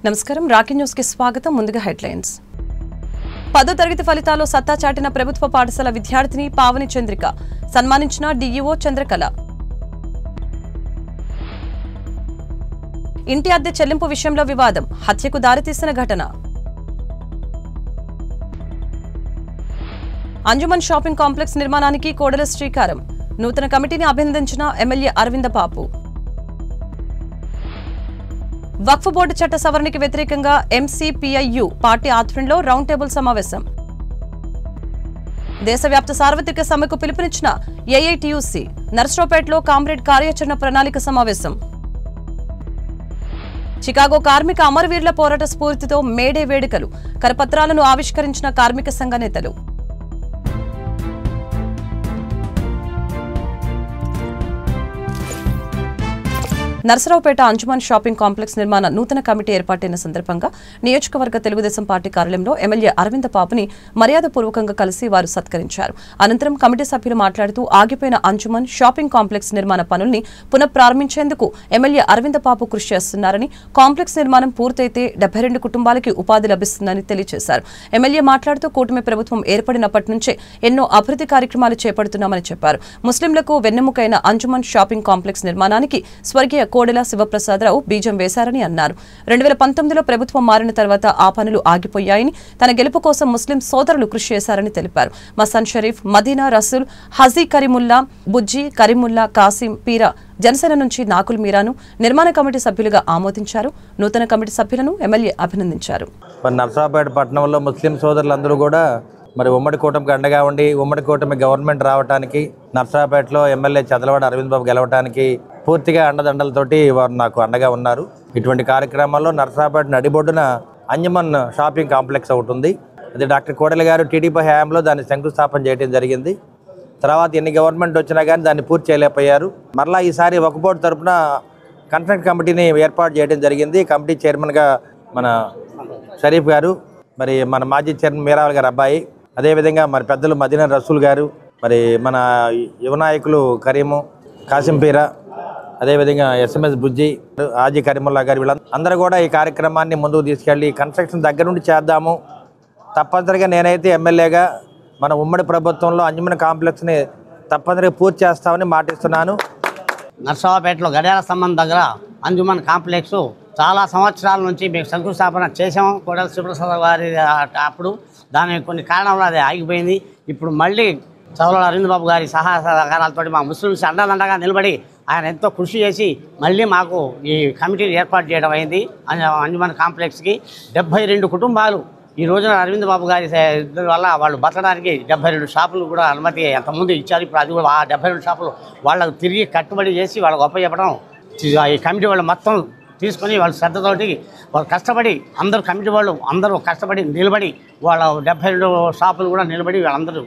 నమస్కారం Rocky news కి స్వాగతం ముందుగా హెడ్లైన్స్ 10వ తరగతి ఫలితాల్లో సత్తా చాటిన ప్రభుత్వ పాఠశాల విద్యార్థిని పావని చంద్రిక సన్మానించిన డీఈఓ చంద్రకళ ఇంటి అద్దె చెల్లింపు విషయంలో వివాదం హత్యకు దారితీసిన ఘటన అంజుమన్ షాపింగ్ కాంప్లెక్స్ నిర్మాణానికి కోడెల శ్రీకారం నూతన కమిటీని అభినందించిన ఎమ్మెల్యే అరవింద బాపు వక్ఫ్ బోర్డు చట్ట సవరణకి వ్యతిరేకంగా ఎంసీపీఐయు పార్టీ ఆధ్వర్యంలో రౌండ్ టేబుల్ సమావేశం దేశవ్యాప్త సార్వత్రిక సమ్మెకు పిలుపునిచ్చిన ఏఐటీయూసీ నర్సరావుపేటలో కామ్రేడ్ కార్యాచరణ ప్రణాళిక సమావేశం చికాగో కార్మిక అమరవీరుల పోరాట స్ఫూర్తితో మేడే వేడుకలు కరపత్రాలను ఆవిష్కరించిన కార్మిక సంఘ నేతలు నర్సరావుపేట అంజుమన్ షాపింగ్ కాంప్లెక్స్ నిర్మాణ నూతన కమిటీ ఏర్పాటైన సందర్భంగా నియోజకవర్గ తెలుగుదేశం పార్టీ కార్యాలయంలో ఎమ్మెల్యే అరవింద బాపుని మర్యాదపూర్వకంగా కలిసి వారు సత్కరించారు. అనంతరం కమిటీ సభ్యులు మాట్లాడుతూ ఆగిపోయిన అంజుమన్ షాపింగ్ కాంప్లెక్స్ నిర్మాణ పనుల్ని పునఃప్రారంభించేందుకు ఎమ్మెల్యే అరవింద బాపు కృషి చేస్తున్నారని, కాంప్లెక్స్ నిర్మాణం పూర్తయితే 72 కుటుంబాలకి ఉపాధి లభిస్తుందని తెలియజేశారు. ఎమ్మెల్యే మాట్లాడుతూ కూటమి ప్రభుత్వం ఏర్పడినప్పటి నుంచే ఎన్నో అభివృద్ధి కార్యక్రమాలు చేపడుతున్నామని చెప్పారు. ముస్లింలకు వెన్నెముకైన అంజుమన్ షాపింగ్ కాంప్లెక్స్ నిర్మాణానికి స్వర్గీయ కోడెల శివప్రసాదరావు బీజం వేశారని అన్నారు. 2019లో ప్రభుత్వం మారిన తర్వాత ఆ పనులు ఆగిపోయాయని, తన గెలుపు కోసం ముస్లిం సోదరులు కృషి చేశారని తెలిపారు. మసన్ షరీఫ్, మదీనా రసూల్, హజీ కరీముల్లా, బుజ్జి కరీముల్లా, కాసిం పీరా జనసేన నుంచి నాకుల్ మీరాను నిర్మాణ కమిటీ సభ్యులుగా ఆమోదించారు. నూతన కమిటీ సభ్యులను ఎమ్మెల్యే అభినందించారు. నర్సరావుపేట పట్టణంలో ముస్లిం సోదరులందరూ కూడా ఉమ్మడి కూటమికి అండగా ఉండి ఉమ్మడి కూటమి గవర్నమెంట్ రావడానికి, నర్సరావుపేటలో ఎమ్మెల్యే చదలవాడ అరవింద్ బాబు గెలవడానికి పూర్తిగా అండదండలతోటి వారు నాకు అండగా ఉన్నారు. ఇటువంటి కార్యక్రమాల్లో నర్సరావుపేట నడిబొడ్డున అంజుమన్ షాపింగ్ కాంప్లెక్స్ ఒకటి ఉంది. అది డాక్టర్ కోడెల గారు టీడీపీ హయాంలో దాన్ని శంకుస్థాపన చేయడం జరిగింది. తర్వాత ఎన్ని గవర్నమెంట్ వచ్చినా కానీ దాన్ని పూర్తి చేయలేకపోయారు. మరలా ఈసారి వక్ఫ్ బోర్డు తరఫున కన్సల్ట్ కమిటీని ఏర్పాటు చేయడం జరిగింది. కమిటీ చైర్మన్గా మన షరీఫ్ గారు, మరి మన మాజీ చైర్మన్ మీరావల్ గారు అబ్బాయి, అదేవిధంగా మరి పెద్దలు మదీనా రసూల్ గారు, మరి మన యువ నాయకులు కరీము, కాసిం పీరా, అదేవిధంగా ఎస్ఎంఎస్ బుజ్జి, హాజీ కరీముల్లా గారు, వీళ్ళందరూ కూడా ఈ కార్యక్రమాన్ని ముందుకు తీసుకెళ్ళి కన్స్ట్రక్షన్ దగ్గర నుండి చేద్దాము. తప్పనిసరిగా నేనైతే ఎమ్మెల్యేగా మన ఉమ్మడి ప్రభుత్వంలో అంజుమన్ కాంప్లెక్స్ని తప్పనిసరిగా పూర్తి చేస్తామని మాటిస్తున్నాను. నర్సరావుపేటలో గడియార స్తంభం దగ్గర అంజుమన్ కాంప్లెక్స్ చాలా సంవత్సరాల నుంచి మేము శంకుస్థాపన చేసాము. కోడెల శివప్రసాద్ గారి అప్పుడు దాని కొన్ని కారణాలు అది ఆగిపోయింది. ఇప్పుడు మళ్ళీ చదలవాడ అరవింద్ బాబు గారి సహాయ సహకారాలతో మా ముస్లింస్ అండదండగా నిలబడి ఆయన ఎంతో కృషి చేసి మళ్ళీ మాకు ఈ కమిటీని ఏర్పాటు చేయడం అయింది. అంజుమన్ కాంప్లెక్స్కి 72 కుటుంబాలు ఈ రోజున అరవింద్ బాబు గారి ఇద్దరి వల్ల వాళ్ళు బతకడానికి 72 షాపులు కూడా అనుమతి అంతకుముందు ఇచ్చారు. ఇప్పుడు అది కూడా ఆ 72 షాపులు వాళ్ళకు తిరిగి కట్టుబడి చేసి వాళ్ళకు గొప్ప చెప్పడం ఈ కమిటీ వాళ్ళు మొత్తం తీసుకొని వాళ్ళు శ్రద్ధతోటి వాళ్ళు కష్టపడి అందరూ కమిటీ వాళ్ళు అందరూ కష్టపడి నిలబడి వాళ్ళ 72 షాపులు కూడా నిలబడి వాళ్ళందరూ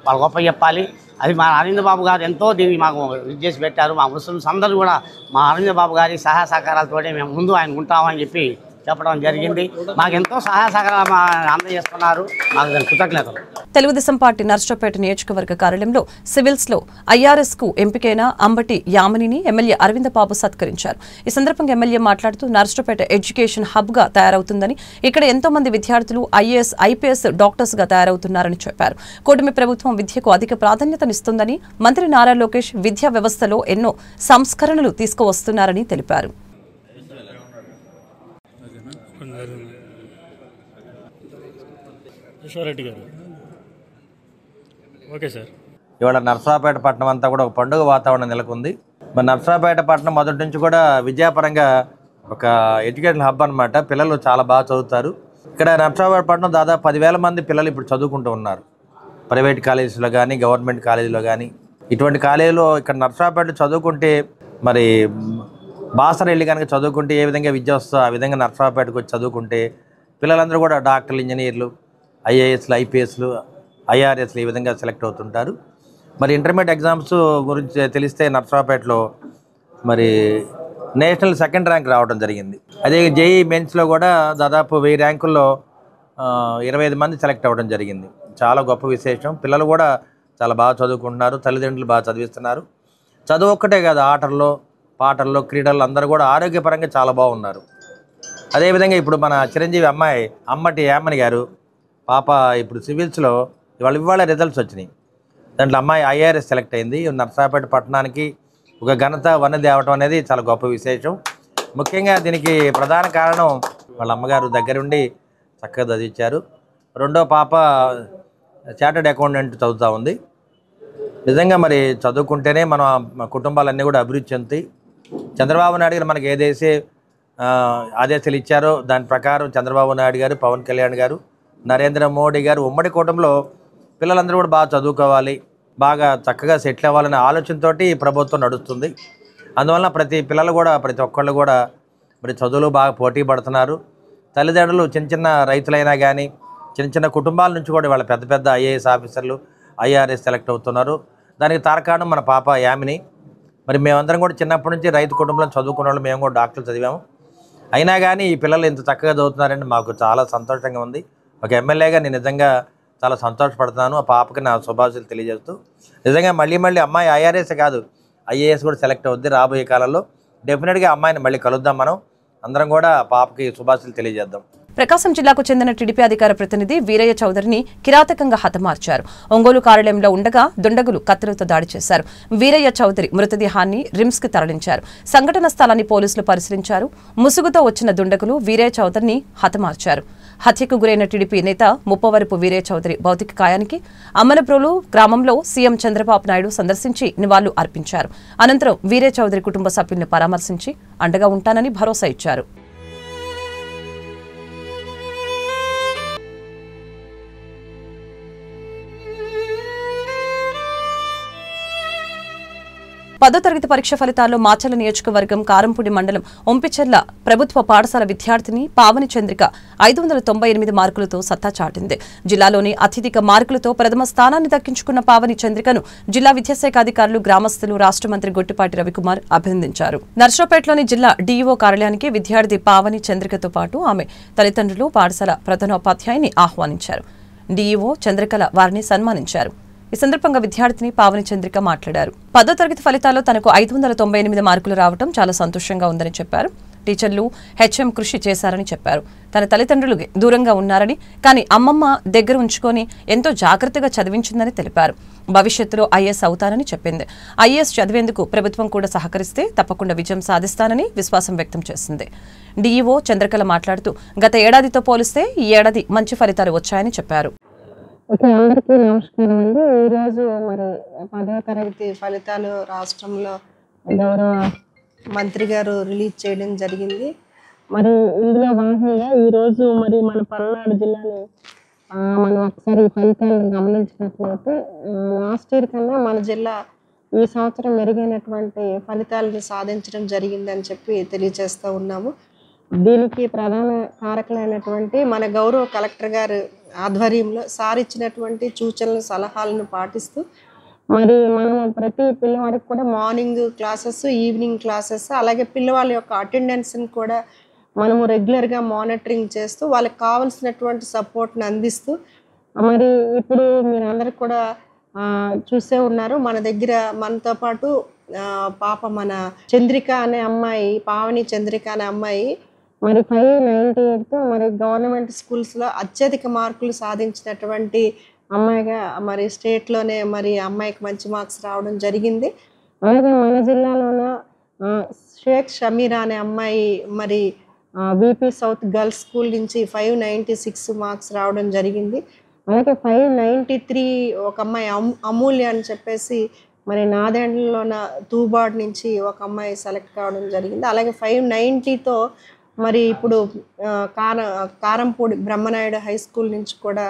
వాళ్ళు గొప్ప చెప్పాలి. అది మా అరవింద్ బాబు గారు ఎంతో దీన్ని మాకు ఇది చేసి పెట్టారు. మా ముస్లిమ్స్ అందరూ కూడా మా అరవింద్ బాబు గారి సహాయ సహకారాలతో మేము ముందు ఆయన ఉంటామని చెప్పి చెప్పడం జరిగింది. మాకెంతో సహాయ సహకారాలు అందజేస్తున్నారు. మాకు దాని కృతజ్ఞతలు. తెలుగుదేశం పార్టీ నర్సరావుపేట నియోజకవర్గ కార్యాలయంలో సివిల్స్ లో ఐఆర్ఎస్ కు ఎంపికైన అంబటి యామినిని ఎమ్మెల్యే అరవింద బాబు సత్కరించారు. ఈ సందర్భంగా ఎమ్మెల్యే మాట్లాడుతూ నర్సరావుపేట ఎడ్యుకేషన్ హబ్ గా తయారవుతుందని, ఇక్కడ ఎంతో మంది విద్యార్థులు ఐఏఎస్, ఐపీఎస్ డాక్టర్స్ గా తయారవుతున్నారని చెప్పారు. కూటమి ప్రభుత్వం విద్యకు అధిక ప్రాధాన్యతనిస్తుందని, మంత్రి నారా లోకేష్ విద్యా వ్యవస్థలో ఎన్నో సంస్కరణలు తీసుకువస్తున్నారని తెలిపారు. ఇవాళ నర్సరావుపేట పట్టణం అంతా కూడా ఒక పండుగ వాతావరణం నెలకొంది. మరి నర్సరావుపేట పట్టణం మొదటి నుంచి కూడా విద్యాపరంగా ఒక ఎడ్యుకేషన్ హబ్ అనమాట. పిల్లలు చాలా బాగా చదువుతారు. ఇక్కడ నర్సరావుపేట పట్టణం దాదాపు 10,000 మంది పిల్లలు ఇప్పుడు చదువుకుంటూ ఉన్నారు. ప్రైవేట్ కాలేజీలో కానీ గవర్నమెంట్ కాలేజీలో కానీ. ఇటువంటి కాలేజీలో ఇక్కడ నర్సరావుపేట చదువుకుంటే మరి బాసర వెళ్ళి కనుక చదువుకుంటే ఏ విధంగా విద్య వస్తుందో ఆ విధంగా నర్సరావుపేటకు వచ్చి చదువుకుంటే పిల్లలందరూ కూడా డాక్టర్లు, ఇంజనీర్లు, ఐఏఎస్లు, ఐపీఎస్లు, ఐఆర్ఎస్లు ఈ విధంగా సెలెక్ట్ అవుతుంటారు. మరి ఇంటర్మీడియట్ ఎగ్జామ్స్ గురించి తెలిస్తే నర్సరావుపేటలో మరి నేషనల్ 2nd ర్యాంక్ రావడం జరిగింది. అదే జేఈ మెయిన్స్లో కూడా దాదాపు 1000 ర్యాంకుల్లో 25 మంది సెలెక్ట్ అవ్వడం జరిగింది. చాలా గొప్ప విశేషం. పిల్లలు కూడా చాలా బాగా చదువుకుంటున్నారు. తల్లిదండ్రులు బాగా చదివిస్తున్నారు. చదువు ఒక్కటే కాదు, ఆటల్లో, పాటల్లో, క్రీడల్లో అందరూ కూడా ఆరోగ్యపరంగా చాలా బాగున్నారు. అదేవిధంగా ఇప్పుడు మన చిరంజీవి అమ్మాయి అమ్మటి యామని గారు పాప ఇప్పుడు సివిల్స్లో ఇవాళ రిజల్ట్స్ వచ్చినాయి. దాంట్లో అమ్మాయి IAS సెలెక్ట్ అయింది. నర్సరావుపేట పట్టణానికి ఒక ఘనత వన్నది అవటం అనేది చాలా గొప్ప విశేషం. ముఖ్యంగా దీనికి ప్రధాన కారణం వాళ్ళ అమ్మగారు దగ్గరుండి చక్కగా చదివించారు. రెండో పాప చార్టర్డ్ అకౌంటెంట్ చదువుతూ ఉంది. నిజంగా మరి చదువుకుంటేనే మన కుటుంబాలన్నీ కూడా అభివృద్ధి చెందుతాయి. చంద్రబాబు నాయుడు గారు మనకి ఏదైతే ఆదేశాలు ఇచ్చారో దాని ప్రకారం చంద్రబాబు నాయుడు గారు, పవన్ కళ్యాణ్ గారు, నరేంద్ర మోడీ గారు ఉమ్మడి కూటమిలో పిల్లలందరూ కూడా బాగా చదువుకోవాలి, బాగా చక్కగా సెటిల్ అవ్వాలనే ఆలోచనతో ఈ ప్రభుత్వం నడుస్తుంది. అందువలన ప్రతి పిల్లలు కూడా ప్రతి ఒక్కళ్ళు కూడా మరి చదువులు బాగా పోటీ పడుతున్నారు. తల్లిదండ్రులు చిన్న చిన్న రైతులైనా కానీ చిన్న చిన్న కుటుంబాల నుంచి కూడా వాళ్ళ పెద్ద పెద్ద IAS ఆఫీసర్లు IRS సెలెక్ట్ అవుతున్నారు. దానికి తార్కాణం మన పాప యామిని. మరి మేమందరం కూడా చిన్నప్పటి నుంచి రైతు కుటుంబంలో చదువుకున్న వాళ్ళు, మేము కూడా డాక్టర్లు చదివాము. అయినా కానీ ఈ పిల్లలు ఇంత చక్కగా చదువుతున్నారంటే మాకు చాలా సంతోషంగా ఉంది. ఒక ఎమ్మెల్యేగా నేను నిజంగా చాలా సంతోషపడుతున్నాను. ఆ పాపకి నా శుభాశీస్సులు తెలియజేస్తూ నిజంగా మళ్ళీ అమ్మాయి IRS కాదు IAS కూడా సెలెక్ట్ అవుద్ది. రాబోయే కాలంలో డెఫినెట్గా అమ్మాయిని మళ్ళీ కలుద్దాం. మనం అందరం కూడా పాపకి శుభాశీస్సులు తెలియజేద్దాం. ప్రకాశం జిల్లాకు చెందిన టీడీపీ అధికార ప్రతినిధి వీరయ్య చౌదరిని కిరాతకంగా హతమార్చారు. ఒంగోలు కార్యాలయంలో ఉండగా దుండగులు కత్తులతో దాడి చేశారు. వీరయ్య చౌదరి మృతదేహాన్ని రిమ్స్ కి తరలించారు. సంఘటన స్థలాన్ని పోలీసులు పరిశీలించారు. ముసుగుతో వచ్చిన దుండగులు వీరయ్య చౌదరిని హతమార్చారు. హత్యకు గురైన టీడీపీ నేత ముప్పవరపు వీరయ్య చౌదరి భౌతిక కాయానికి అమలప్రోలు గ్రామంలో సీఎం చంద్రబాబు నాయుడు సందర్శించి నివాళులు అర్పించారు. అనంతరం వీరయ్య చౌదరి కుటుంబ సభ్యుల్ని పరామర్శించి అండగా ఉంటానని భరోసా ఇచ్చారు. పదో తరగతి పరీక్ష ఫలితాల్లో మాచర్ల నియోజకవర్గం కారంపూడి మండలం ఒంపిచెర్ల ప్రభుత్వ పాఠశాల విద్యార్థిని పావని చంద్రిక 598 మార్కులతో సత్తా చాటింది. జిల్లాలోని అత్యధిక మార్కులతో ప్రథమ స్థానాన్ని దక్కించుకున్న పావని చంద్రికను జిల్లా విద్యాశాఖ అధికారులు, గ్రామస్తులు, రాష్ట్ర మంత్రి గొట్టిపాటి రవికుమార్ అభినందించారు. నర్సరావుపేటలోని జిల్లా DEO కార్యాలయానికి విద్యార్థి పావని చంద్రికతో పాటు ఆమె తల్లిదండ్రులు, పాఠశాల ప్రధానోపాధ్యాయుని ఆహ్వానించారు. DEO చంద్రికల వారిని సన్మానించారు. ఈ సందర్భంగా విద్యార్థిని పావని చంద్రిక మాట్లాడారు. 10వ తరగతి ఫలితాల్లో తనకు 598 మార్కులు రావడం చాలా సంతోషంగా ఉందని చెప్పారు. టీచర్లు, HM కృషి చేశారని చెప్పారు. తన తల్లిదండ్రులు దూరంగా ఉన్నారని, కానీ అమ్మమ్మ దగ్గర ఉంచుకొని ఎంతో జాగ్రత్తగా చదివించిందని తెలిపారు. భవిష్యత్తులో IAS అవుతానని చెప్పింది. IAS చదివేందుకు ప్రభుత్వం కూడా సహకరిస్తే తప్పకుండా విజయం సాధిస్తానని విశ్వాసం వ్యక్తం చేసింది. DEO చంద్రకళ మాట్లాడుతూ గత ఏడాదితో పోలిస్తే ఈ ఏడాది మంచి ఫలితాలు వచ్చాయని చెప్పారు. అందరికీ నమస్కారం అండి. ఈరోజు మరి 10వ తరగతి ఫలితాలు రాష్ట్రంలో గౌరవ మంత్రి గారు రిలీజ్ చేయడం జరిగింది. మరి ఇందులో భాగంగా ఈరోజు మరి మన పల్నాడు జిల్లాలో మనం ఒకసారి ఫలితాలను గమనించినట్లయితే లాస్ట్ ఇయర్ కన్నా మన జిల్లా ఈ సంవత్సరం మెరుగైనటువంటి ఫలితాలను సాధించడం జరిగిందని చెప్పి తెలియజేస్తూ ఉన్నాము. దీనికి ప్రధాన కారకులైనటువంటి మన గౌరవ కలెక్టర్ గారు ఆధ్వర్యంలో సార్ ఇచ్చినటువంటి సూచనలు, సలహాలను పాటిస్తూ మరి మనం ప్రతి పిల్లవాడికి కూడా మార్నింగ్ క్లాసెస్, ఈవినింగ్ క్లాసెస్, అలాగే పిల్లవాళ్ళ యొక్క అటెండెన్స్ని కూడా మనము రెగ్యులర్గా మానిటరింగ్ చేస్తూ వాళ్ళకి కావాల్సినటువంటి సపోర్ట్ని అందిస్తూ మరి ఇప్పుడు మీరు అందరికి కూడా చూసే ఉన్నారు. మన దగ్గర మనతో పాటు పాప మన చంద్రిక అనే అమ్మాయి, పావని చంద్రిక అనే అమ్మాయి మరి 598తో మరి గవర్నమెంట్ స్కూల్స్లో అత్యధిక మార్కులు సాధించినటువంటి అమ్మాయిగా మరి స్టేట్లోనే మరి అమ్మాయికి మంచి మార్క్స్ రావడం జరిగింది. అలాగే మన జిల్లాలోన షేక్ షమీరా అనే అమ్మాయి మరి BP సౌత్ గర్ల్స్ స్కూల్ నుంచి 596 మార్క్స్ రావడం జరిగింది. అలాగే 593 ఒక అమ్మాయి అమూల్య అని చెప్పేసి మరి నాదెండ్లలోన తూబాడ్ నుంచి ఒక అమ్మాయి సెలెక్ట్ కావడం జరిగింది. అలాగే 590తో మరి ఇప్పుడు కారంపూడి బ్రహ్మనాయుడు హై స్కూల్ నుంచి కూడా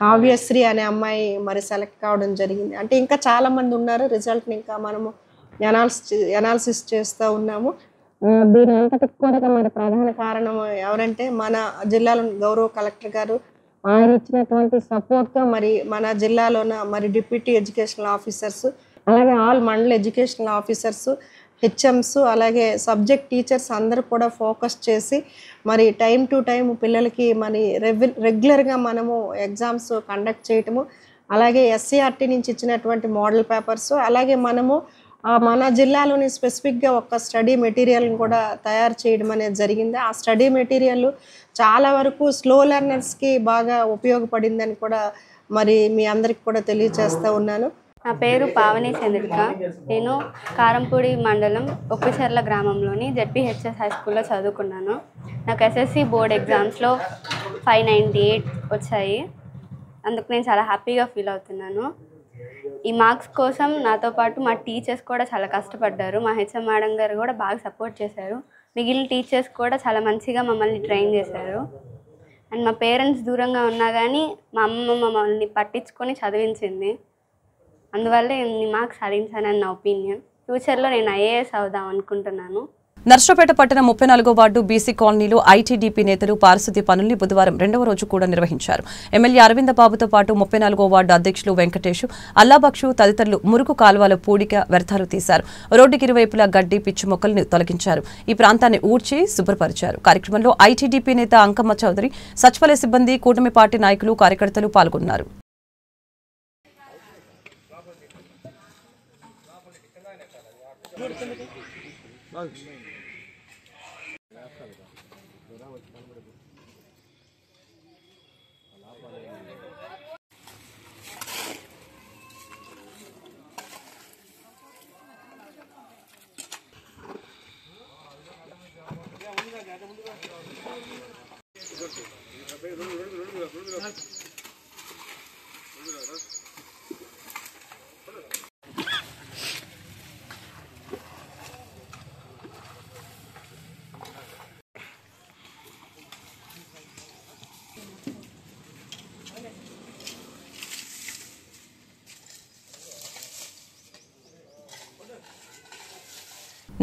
కావ్యశ్రీ అనే అమ్మాయి మరి సెలెక్ట్ కావడం జరిగింది. అంటే ఇంకా చాలామంది ఉన్నారు. రిజల్ట్ని ఇంకా మనము ఎనాలిసిస్ చేస్తూ ఉన్నాము. దీని అంతటికి కూడా మరి ప్రధాన కారణం ఎవరంటే మన జిల్లాలో గౌరవ కలెక్టర్ గారు ఆయన ఇచ్చినటువంటి సపోర్ట్తో మరి మన జిల్లాలోన మరి డిప్యూటీ ఎడ్యుకేషనల్ ఆఫీసర్స్, అలాగే all mandal educational officers, HMs, అలాగే సబ్జెక్ట్ టీచర్స్ అందరూ కూడా ఫోకస్ చేసి మరి టైం టు టైం పిల్లలకి మరి రెగ్యులర్గా మనము ఎగ్జామ్స్ కండక్ట్ చేయటము, అలాగే SCRT నుంచి ఇచ్చినటువంటి మోడల్ పేపర్స్, అలాగే మనము మన జిల్లాలోని స్పెసిఫిక్గా ఒక స్టడీ మెటీరియల్ని కూడా తయారు చేయడం అనేది జరిగింది. ఆ స్టడీ మెటీరియల్ చాలా వరకు స్లో లెర్నర్స్కి బాగా ఉపయోగపడిందని కూడా మరి మీ అందరికి కూడా తెలియచేస్తూ ఉన్నాను. నా పేరు పావని చంద్రిక. నేను కారంపూడి మండలం ఒక్కచెర్ల గ్రామంలోని జెడ్పీహెచ్ఎస్ హై స్కూల్లో చదువుకున్నాను. నాకు ఎస్ఎస్సి బోర్డ్ ఎగ్జామ్స్లో 598 వచ్చాయి. అందుకు నేను చాలా హ్యాపీగా ఫీల్ అవుతున్నాను. ఈ మార్క్స్ కోసం నాతో పాటు మా టీచర్స్ కూడా చాలా కష్టపడ్డారు. మా హెచ్ఎం మేడం గారు కూడా బాగా సపోర్ట్ చేశారు. మిగిలిన టీచర్స్ కూడా చాలా మంచిగా మమ్మల్ని ట్రైన్ చేశారు. అండ్ మా పేరెంట్స్ దూరంగా ఉన్నా కానీ మా అమ్మ మమ్మల్ని పట్టించుకొని చదివించింది. అందువల్లే ఇన్ని మార్క్స్ సాధించానని నా ఒపీనియన్. ఫ్యూచర్లో నేను ఐఏఎస్ అవుదాం అనుకుంటున్నాను. నర్సరావుపేట పట్టణం 34వ వార్డు బీసీ కాలనీలో ఐటీడీపీ నేతలు పారిశుద్ధ్య పనుల్ని బుధవారం 2వ రోజు కూడా నిర్వహించారు. ఎమ్మెల్యే అరవింద బాబుతో పాటు 34వ వార్డు అధ్యక్షులు వెంకటేష్, అల్లాబక్షు తదితరులు మురుగు కాలువల పూడిక వ్యర్థాలు తీశారు. రోడ్డుకి ఇరువైపులా గడ్డి, పిచ్చి మొక్కల్ని తొలగించారు. ఈ ప్రాంతాన్ని ఊడ్చి శుభ్రపరిచారు. కార్యక్రమంలో ఐటీడీపీ నేత అంకమ్మ చౌదరి, సచివాలయ సిబ్బంది, కూటమి పార్టీ నాయకులు, కార్యకర్తలు పాల్గొన్నారు.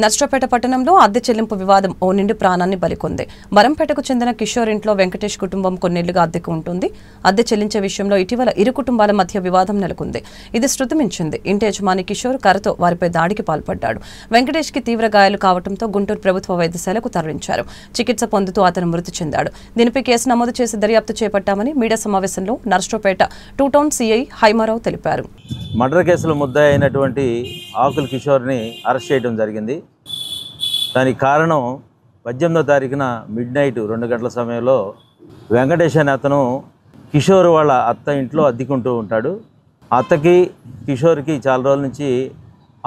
నర్సరావుపేట పట్టణంలో అద్దె చెల్లింపు వివాదం ఓ నిండు ప్రాణాన్ని బలికొంది. వరంపేటకు చెందిన కిషోర్ ఇంట్లో వెంకటేష్ కుటుంబం కొన్నేళ్లుగా అద్దెకు ఉంటుంది. అద్దె చెల్లించే విషయంలో ఇటీవల ఇరు కుటుంబాల మధ్య వివాదం నెలకొంది. ఇది శృతిమించింది. ఇంటి యజమాని కిషోర్ కర్రతో వారిపై దాడికి పాల్పడ్డాడు. వెంకటేష్ కి తీవ్ర గాయాలు కావడంతో గుంటూరు ప్రభుత్వ వైద్యశాలకు తరలించారు. చికిత్స పొందుతూ అతను మృతి చెందాడు. దీనిపై కేసు నమోదు చేసి దర్యాప్తు చేపట్టామని మీడియా సమావేశంలో నర్సరావుపేట 2 టౌన్ సిఐ హైమారావు తెలిపారు. మర్డర్ కేసులో ముద్దాయి అయినటువంటి ఆకుల కిషోర్ని అరెస్ట్ చేయడం జరిగింది. దానికి కారణం 18వ తారీఖున మిడ్నైట్ 2 గంటల సమయంలో వెంకటేష్ అనే అతను కిషోర్ వాళ్ళ అత్త ఇంట్లో అద్దెకుంటూ ఉంటాడు. అత్తకి కిషోర్కి చాలా రోజుల నుంచి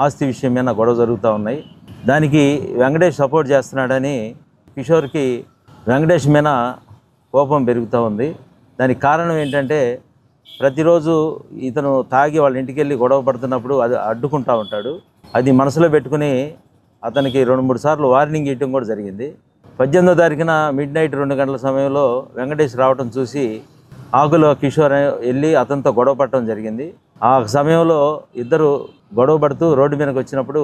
ఆస్తి విషయం మీద గొడవ జరుగుతూ ఉన్నాయి. దానికి వెంకటేష్ సపోర్ట్ చేస్తున్నాడని కిషోర్కి వెంకటేష్ మీద కోపం పెరుగుతూ ఉంది. దానికి కారణం ఏంటంటే ప్రతిరోజు ఇతను తాగి వాళ్ళ ఇంటికి వెళ్ళి గొడవ పడుతున్నప్పుడు అది అడ్డుకుంటూ ఉంటాడు. అది మనసులో పెట్టుకుని అతనికి 2-3 సార్లు వార్నింగ్ ఇవ్వడం కూడా జరిగింది. 18వ తారీఖున మిడ్నైట్ 2 గంటల సమయంలో వెంకటేష్ రావడం చూసి ఆకుల కిషోర్ వెళ్ళి అతనితో గొడవ పడటం జరిగింది. ఆ సమయంలో ఇద్దరు గొడవ పడుతూ రోడ్డు మీదకి వచ్చినప్పుడు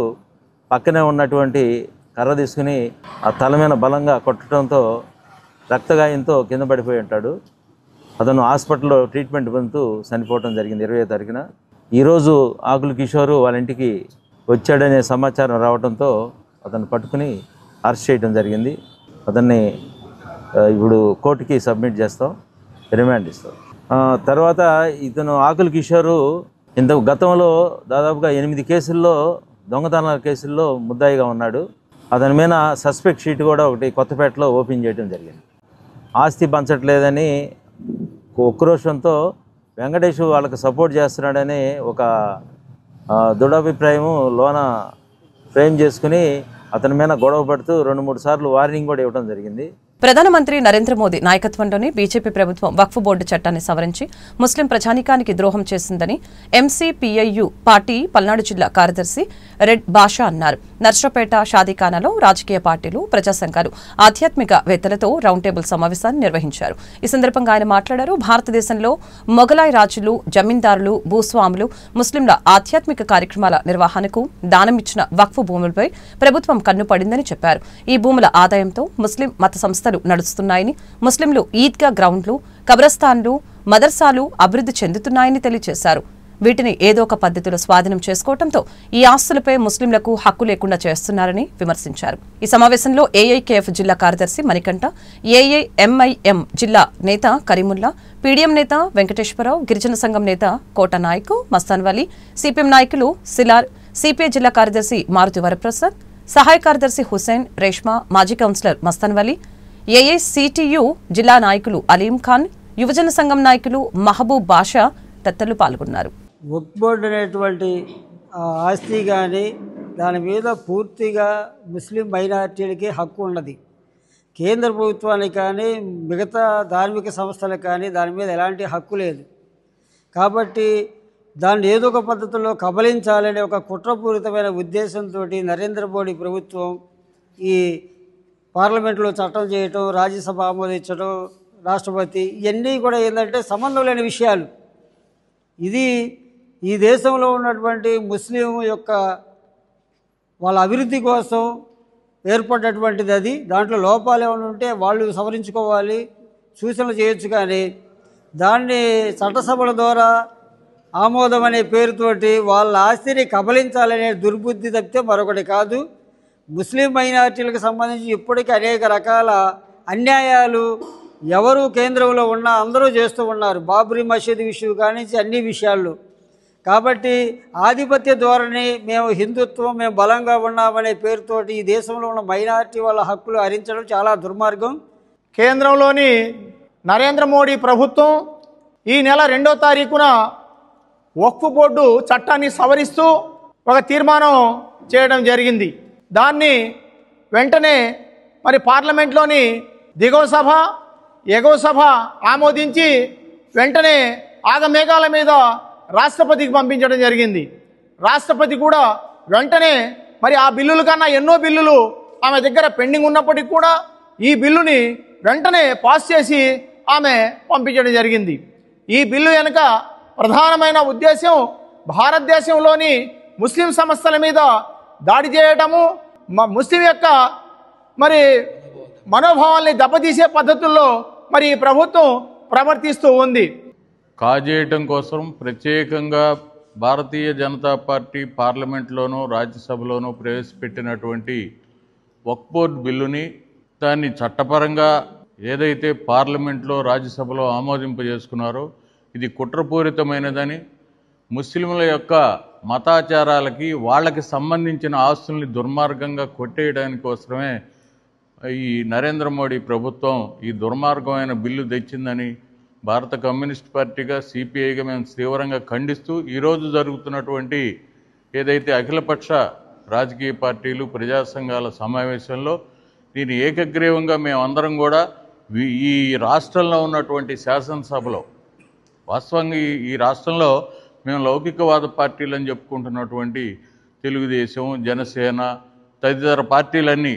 పక్కనే ఉన్నటువంటి కర్ర తీసుకుని ఆ తల మీద బలంగా కొట్టడంతో రక్తగాయంతో కింద పడిపోయి ఉంటాడు. అతను హాస్పిటల్లో ట్రీట్మెంట్ పొందుతూ చనిపోవడం జరిగింది 20వ తారీఖున. ఈరోజు ఆకుల కిషోర్ వాళ్ళ ఇంటికి వచ్చాడనే సమాచారం రావడంతో అతను పట్టుకుని అరెస్ట్ చేయడం జరిగింది. అతన్ని ఇప్పుడు కోర్టుకి సబ్మిట్ చేస్తాం, రిమాండ్ ఇస్తాం. తర్వాత ఇతను ఆకుల కిషోరు గతంలో దాదాపుగా 8 కేసుల్లో దొంగతనాల కేసుల్లో ముద్దాయిగా ఉన్నాడు. అతని మీద సస్పెక్ట్ షీట్ కూడా ఒకటి కొత్తపేటలో ఓపెన్ చేయడం జరిగింది. ఆస్తి పంచట్లేదని ఉక్రోషంతో వెంకటేష్ వాళ్ళకి సపోర్ట్ చేస్తున్నాడని ఒక దృఢాభిప్రాయము లోన ఫ్రేమ్ చేసుకుని అతని మీద గొడవ పడుతూ 2-3 సార్లు వార్నింగ్ కూడా ఇవ్వడం జరిగింది. ప్రధానమంత్రి నరేంద్ర మోదీ నాయకత్వంలోని బీజేపీ ప్రభుత్వం వక్ఫ్ బోర్డు చట్టాన్ని సవరించి ముస్లిం ప్రజానీకానికి ద్రోహం చేసిందని ఎంసీపీఐయు పార్టీ పల్నాడు జిల్లా కార్యదర్శి రెడ్ బాషా అన్నారు. నర్సరావుపేట షాదీఖానాలో రాజకీయ పార్టీలు, ప్రజా సంఘాలు, ఆధ్యాత్మికవేత్తలతో రౌండ్ టేబుల్ సమావేశాన్ని నిర్వహించారు. ఈ సందర్భంగా ఆయన మాట్లాడారు. భారతదేశంలో మొఘలాయి రాజులు, జమీందారులు, భూస్వాములు ముస్లింల ఆధ్యాత్మిక కార్యక్రమాల నిర్వహణకు దానమిచ్చిన వక్ఫ్ భూములపై ప్రభుత్వం కన్నుపడిందని చెప్పారు. ఈ భూముల ఆదాయంతో ముస్లిం మత సంస్థలు నడుస్తున్నాయని, ముస్లింలు ఈద్గా గ్రౌండ్లు, కబ్రస్థాన్లు, మదర్సాలు అభివృద్ధి చెందుతున్నాయని తెలియజేశారు. వీటిని ఏదో ఒక పద్ధతిలో స్వాధీనం చేసుకోవడంతో ఈ ఆస్తులపై ముస్లింలకు హక్కు లేకుండా చేస్తున్నారని విమర్శించారు. ఈ సమావేశంలో ఏఐకేఎఫ్ జిల్లా కార్యదర్శి మణికంఠ, ఏఐఎంఐఎం జిల్లా నేత కరీముల్లా, పీడీఎం నేత వెంకటేశ్వరరావు, గిరిజన సంఘం నేత కోట నాయక్, మస్తాన్ వలీ, సిపిఎం నాయకులు సిలార్, సిపిఐ జిల్లా కార్యదర్శి మారుతి వరప్రసాద్, సహాయ కార్యదర్శి హుసేన్, రేష్మా, మాజీ కౌన్సిలర్ మస్తాన్ వలీ, ఏఐసిటియు జిల్లా నాయకులు అలీం ఖాన్, యువజన సంఘం నాయకులు మహబూబ్ బాషా తదితరులు పాల్గొన్నారు. వక్ఫ్ బోర్డు అనేటువంటి ఆస్తి కానీ దాని మీద పూర్తిగా ముస్లిం మైనారిటీలకి హక్కు ఉన్నది. కేంద్ర ప్రభుత్వానికి కానీ మిగతా ధార్మిక సంస్థలకు కానీ దాని మీద ఎలాంటి హక్కు లేదు. కాబట్టి దాన్ని ఏదో ఒక పద్ధతిలో కబలించాలనే ఒక కుట్రపూరితమైన ఉద్దేశంతో నరేంద్ర మోడీ ప్రభుత్వం ఈ పార్లమెంట్లో చట్టం చేయటం, రాజ్యసభ ఆమోదించడం, రాష్ట్రపతి ఇవన్నీ కూడా ఏంటంటే సంబంధం లేని విషయాలు. ఇది ఈ దేశంలో ఉన్నటువంటి ముస్లిం యొక్క వాళ్ళ అభివృద్ధి కోసం ఏర్పడినటువంటిది. అది దాంట్లో లోపాలు ఏమైనా ఉంటే వాళ్ళు సవరించుకోవాలి, సూచనలు చేయొచ్చు. కానీ దాన్ని చట్టసభల ద్వారా ఆమోదం అనే పేరుతోటి వాళ్ళ ఆస్తిని కబలించాలనే దుర్బుద్ధి తప్పితే మరొకటి కాదు. ముస్లిం మైనారిటీలకు సంబంధించి ఇప్పటికీ అనేక రకాల అన్యాయాలు ఎవరు కేంద్రంలో ఉన్నా అందరూ చేస్తూ ఉన్నారు. బాబ్రీ మసీదు విషయం కానీ అన్ని విషయాల్లో. కాబట్టి ఆధిపత్య ధోరణి, మేము హిందుత్వం, మేము బలంగా ఉన్నామనే పేరుతోటి ఈ దేశంలో ఉన్న మైనారిటీ వాళ్ళ హక్కులు హరించడం చాలా దుర్మార్గం. కేంద్రంలోని నరేంద్ర మోడీ ప్రభుత్వం ఈ నెల 2వ తారీఖున వక్ఫ్ బోర్డు చట్టాన్ని సవరిస్తూ ఒక తీర్మానం చేయడం జరిగింది. దాన్ని వెంటనే మరి పార్లమెంట్లోని దిగువ సభ, ఎగువ సభ ఆమోదించి వెంటనే ఆగమేఘాల మీద రాష్ట్రపతికి పంపించడం జరిగింది. రాష్ట్రపతి కూడా వెంటనే మరి ఆ బిల్లుల కన్నా ఎన్నో బిల్లులు ఆమె దగ్గర పెండింగ్ ఉన్నప్పటికీ కూడా ఈ బిల్లుని వెంటనే పాస్ చేసి ఆమె పంపించడం జరిగింది. ఈ బిల్లు వెనుక ప్రధానమైన ఉద్దేశం భారతదేశంలోని ముస్లిం సంస్థల మీద దాడి చేయటము, ముస్లిం యొక్క మరి మనోభావాల్ని దెబ్బతీసే పద్ధతుల్లో మరి ఈ ప్రభుత్వం ప్రవర్తిస్తూ ఉంది. కాజేయటం కోసం ప్రత్యేకంగా భారతీయ జనతా పార్టీ పార్లమెంట్లోనూ రాజ్యసభలోనూ ప్రవేశపెట్టినటువంటి వక్ఫ్ బోర్డు బిల్లుని దాన్ని చట్టపరంగా ఏదైతే పార్లమెంట్లో రాజ్యసభలో ఆమోదింపజేసుకున్నారో ఇది కుట్రపూరితమైనదని, ముస్లింల యొక్క మతాచారాలకి వాళ్ళకి సంబంధించిన ఆస్తుల్ని దుర్మార్గంగా కొట్టేయడానికి కోసమే ఈ నరేంద్ర మోడీ ప్రభుత్వం ఈ దుర్మార్గమైన బిల్లు తెచ్చిందని భారత కమ్యూనిస్ట్ పార్టీగా సిపిఐగా మేము తీవ్రంగా ఖండిస్తూ ఈరోజు జరుగుతున్నటువంటి ఏదైతే అఖిలపక్ష రాజకీయ పార్టీలు ప్రజా సంఘాల సమావేశంలో దీన్ని ఏకగ్రీవంగా మేమందరం కూడా ఈ రాష్ట్రంలో ఉన్నటువంటి శాసనసభలో, వాస్తవంగా ఈ రాష్ట్రంలో మేము లౌకికవాద పార్టీలు అని చెప్పుకుంటున్నటువంటి తెలుగుదేశం, జనసేన తదితర పార్టీలన్నీ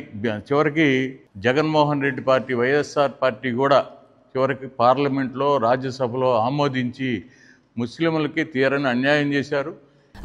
చివరికి జగన్మోహన్ రెడ్డి పార్టీ, వైఎస్ఆర్ పార్టీ కూడా చివరికి పార్లమెంట్లో రాజ్యసభలో ఆమోదించి ముస్లింలకి తీరని అన్యాయం చేశారు.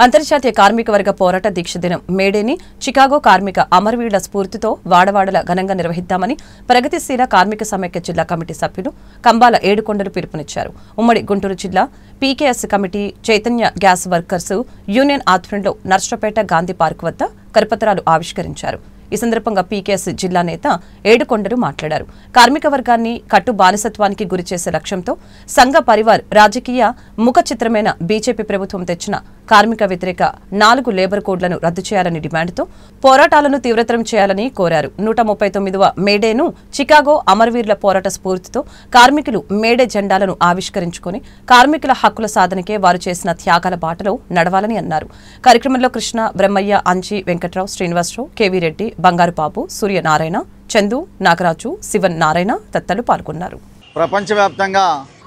అంతర్జాతీయ కార్మిక వర్గ పోరాట దీక్ష దినం మేడేని చికాగో కార్మిక అమరవీరుల స్ఫూర్తితో వాడవాడల ఘనంగా నిర్వహిద్దామని ప్రగతిశీల కార్మిక సమైక్య జిల్లా కమిటీ సభ్యులు కంబాల ఏడుకొండలు పిలుపునిచ్చారు. ఉమ్మడి గుంటూరు జిల్లా PKS committee Chaitanya gas workers union ఆధ్వర్యంలో నర్సరావుపేట గాంధీ పార్క్ వద్ద కరపత్రాలు ఆవిష్కరించారు. ఈ సందర్భంగా పీకేఎస్ జిల్లా నేత ఏడుకొండలు మాట్లాడారు. కార్మిక వర్గాన్ని కట్టు బానిసత్వానికి గురిచేసే లక్ష్యంతో సంఘ పరివార్ రాజకీయ ముఖ చిత్రమైన బీజేపీ ప్రభుత్వం తెచ్చిన కార్మిక వ్యతిరేక 4 లేబర్ కోడ్లను రద్దు చేయాలని డిమాండ్తో పోరాటాలను తీవ్రతరం చేయాలని కోరారు. 139వ మేడేను చికాగో అమరవీరుల పోరాట స్ఫూర్తితో కార్మికులు మేడే జెండాలను ఆవిష్కరించుకుని కార్మికుల హక్కుల సాధనకే వారు చేసిన త్యాగాల బాటలో నడవాలని అన్నారు. కార్యక్రమంలో కృష్ణ, బ్రహ్మయ్య, అంజి, వెంకట్రావు, శ్రీనివాసరావు, కేవీ రెడ్డి, బంగారుబాబు, సూర్యనారాయణ, చందు, నాగరాజు, శివన్ నారాయణ తదితరులు పాల్గొన్నారు. ప్రపంచవ్యాప్తంగా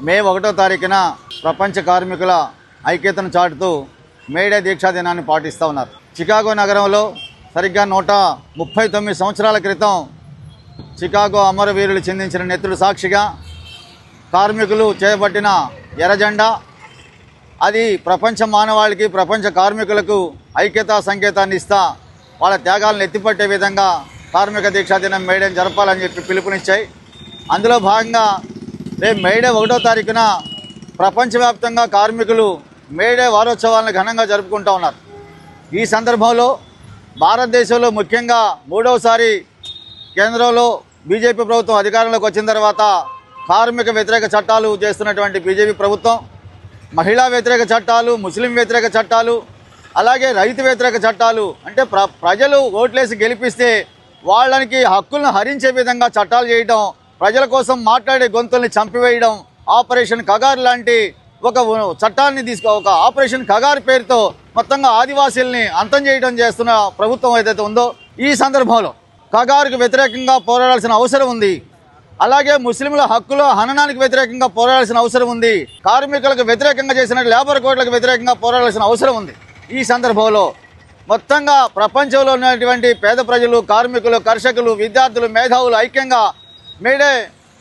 మే 1వ తారీఖున ప్రపంచ కార్మికుల ఐక్యతను చాటుతూ మేడే దీక్షా దినాన్ని పాటిస్తూ ఉన్నారు. చికాగో నగరంలో సరిగ్గా 139 సంవత్సరాల క్రితం చికాగో అమరవీరులు చిందించిన నెత్తుడు సాక్షిగా కార్మికులు చేపట్టిన ఎర్రజెండా అది ప్రపంచ మానవాళికి, ప్రపంచ కార్మికులకు ఐక్యతా సంకేతాన్ని ఇస్తా వాళ్ళ త్యాగాలను ఎత్తిపట్టే విధంగా కార్మిక దీక్షా దినం మేడేని జరపాలని చెప్పి పిలుపునిచ్చాయి. అందులో భాగంగా రేపు మేడే 1వ తారీఖున ప్రపంచవ్యాప్తంగా కార్మికులు మేడే వారోత్సవాలను ఘనంగా జరుపుకుంటూ ఉన్నారు. ఈ సందర్భంలో భారతదేశంలో ముఖ్యంగా 3వసారి కేంద్రంలో బీజేపీ ప్రభుత్వం అధికారంలోకి వచ్చిన తర్వాత కార్మిక వ్యతిరేక చట్టాలు చేస్తున్నటువంటి బీజేపీ ప్రభుత్వం మహిళా వ్యతిరేక చట్టాలు, ముస్లిం వ్యతిరేక చట్టాలు, అలాగే రైతు వ్యతిరేక చట్టాలు అంటే ప్రజలు ఓట్లేసి గెలిపిస్తే వాళ్ళకి హక్కులను హరించే విధంగా చట్టాలు చేయడం, ప్రజల కోసం మాట్లాడే గొంతుల్ని చంపివేయడం, ఆపరేషన్ కగార్ లాంటి ఒక చట్టాన్ని ఒక ఆపరేషన్ కగార్ పేరుతో మొత్తంగా ఆదివాసీల్ని అంతం చేయడం చేస్తున్న ప్రభుత్వం ఏదైతే ఉందో ఈ సందర్భంలో కగారుకు వ్యతిరేకంగా పోరాడాల్సిన అవసరం ఉంది. అలాగే ముస్లింల హక్కుల హననానికి వ్యతిరేకంగా పోరాడాల్సిన అవసరం ఉంది. కార్మికులకు వ్యతిరేకంగా చేసిన లేబర్ కోడ్లకు వ్యతిరేకంగా పోరాడాల్సిన అవసరం ఉంది. ఈ సందర్భంలో మొత్తంగా ప్రపంచంలో ఉన్నటువంటి పేద ప్రజలు, కార్మికులు, కర్షకులు, విద్యార్థులు, మేధావులు ఐక్యంగా మేడే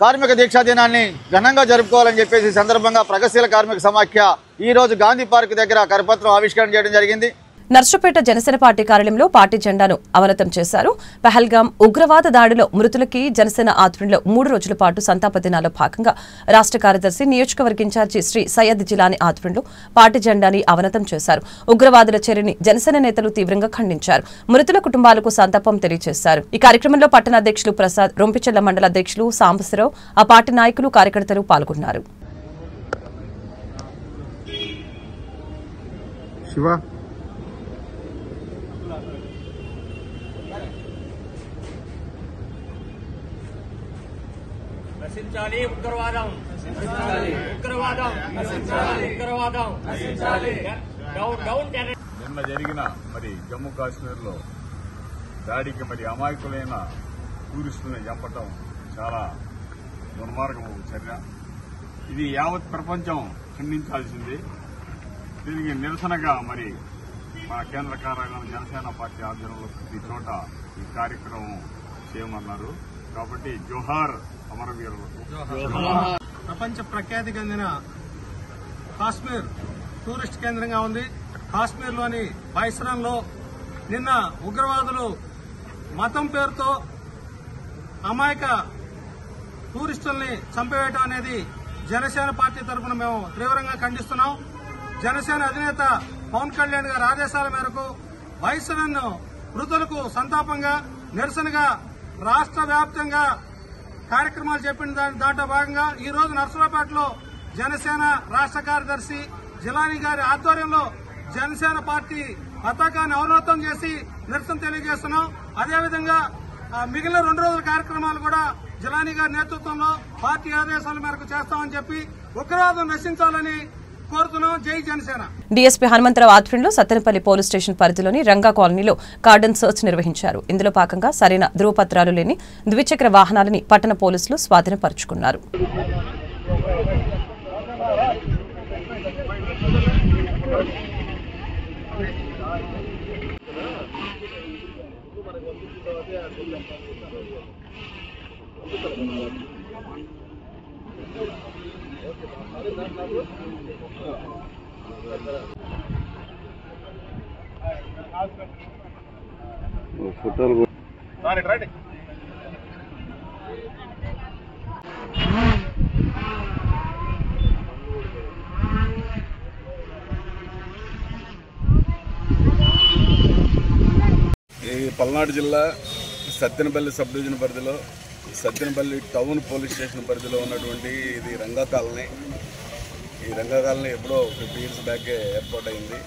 కార్మిక దీక్షా దినాన్ని ఘనంగా జరుపుకోవాలని చెప్పేసి సందర్భంగా ప్రగతిశీల కార్మిక సమాఖ్య ఈరోజు గాంధీ పార్క్ దగ్గర కరపత్రం ఆవిష్కరణ చేయడం జరిగింది. నర్సరావుపేట జనసేన పార్టీ కార్యాలయంలో పార్టీ జెండాను అవనతం చేశారు. పహల్గాం ఉగ్రవాద దాడిలో మృతులకి జనసేన ఆధ్వర్యంలో 3 రోజుల పాటు సంతాప దినాల్లో భాగంగా రాష్ట్ర కార్యదర్శి నియోజకవర్గ ఇన్ఛార్జి శ్రీ సయ్యద్ జిలానీ ఆధ్వర్యంలో పార్టీ జెండాని అవనతం చేశారు. ఉగ్రవాదుల చర్యని జనసేన నేతలు తీవ్రంగా ఖండించారు. మృతుల కుటుంబాలకు సంతాపం తెలియజేశారు. ఈ కార్యక్రమంలో పట్టణ అధ్యక్షులు ప్రసాద్, రొంపిచెల్ల మండల అధ్యక్షులు సాంబశివరావు, ఆ పార్టీ నాయకులు, కార్యకర్తలు పాల్గొన్నారు. నశించాలి ఉగ్రవాదం, ఉగ్రవాదం, ఉగ్రవాదం. నిన్న జరిగిన జమ్మూ కాశ్మీర్లో దాడికి అమాయకులైన టూరిస్టులను చంపటం చాలా దుర్మార్గం చర్య. ఇది యావత్ ప్రపంచం ఖండించాల్సింది. దీనికి నిరసనగా మన కేంద్ర కార్యాలయం జనసేన పార్టీ ఆధ్వర్యంలో ప్రతి చోట ఈ కార్యక్రమం చేయమన్నారు. కాబట్టి జోహార్ అమరవీరులకు. ప్రపంచ ప్రఖ్యాతి చెందిన కాశ్మీర్ టూరిస్ట్ కేంద్రంగా ఉంది. కాశ్మీర్లోని బైసరంలో నిన్న ఉగ్రవాదులు మతం పేరుతో అమాయక టూరిస్టుల్ని చంపివేయడం అనేది జనసేన పార్టీ తరఫున మేము తీవ్రంగా ఖండిస్తున్నాం. జనసేన అధినేత పవన్ కళ్యాణ్ గారి ఆదేశాల మేరకు బైసరన్ మృతులకు సంతాపంగా నిరసనగా రాష్ట్ర వ్యాప్తంగా కార్యక్రమాలు చెప్పిన దాంట్లో భాగంగా ఈ రోజు నర్సరావుపేటలో జనసేన రాష్ట్ర కార్యదర్శి జిలానీ గారి ఆధ్వర్యంలో జనసేన పార్టీ పతాకాన్ని అవనతం చేసి నిరసన తెలియజేస్తున్నాం. అదేవిధంగా మిగిలిన 2 రోజుల కార్యక్రమాలు కూడా జిలానీ గారి నేతృత్వంలో పార్టీ ఆదేశాల మేరకు చేస్తామని చెప్పి ఉగ్రవాదం నశించాలని కోరుతున్నాం. జై జనసేన. డీఎస్పీ హనుమంతరావు ఆధ్వర్యంలో సత్తెనపల్లి పోలీస్ స్టేషన్ పరిధిలోని రంగా కాలనీలో కార్డన్ సర్చ్ నిర్వహించారు. ఇందులో భాగంగా సరైన ధృవపత్రాలు లేని ద్విచక్ర వాహనాలని పట్టణ పోలీసులు స్వాధీనపరుచుకున్నారు. ఫోటోలు ఈ పల్నాడు జిల్లా సత్తెనపల్లి సబ్ డివిజన్ పరిధిలో సత్తెనపల్లి టౌన్ పోలీస్ స్టేషన్ పరిధిలో ఉన్నటువంటి ఇది రంగా కాలనీ. ఈ రంగా కాలనీ ఎప్పుడో 50 years బ్యాకే ఏర్పాటు అయింది.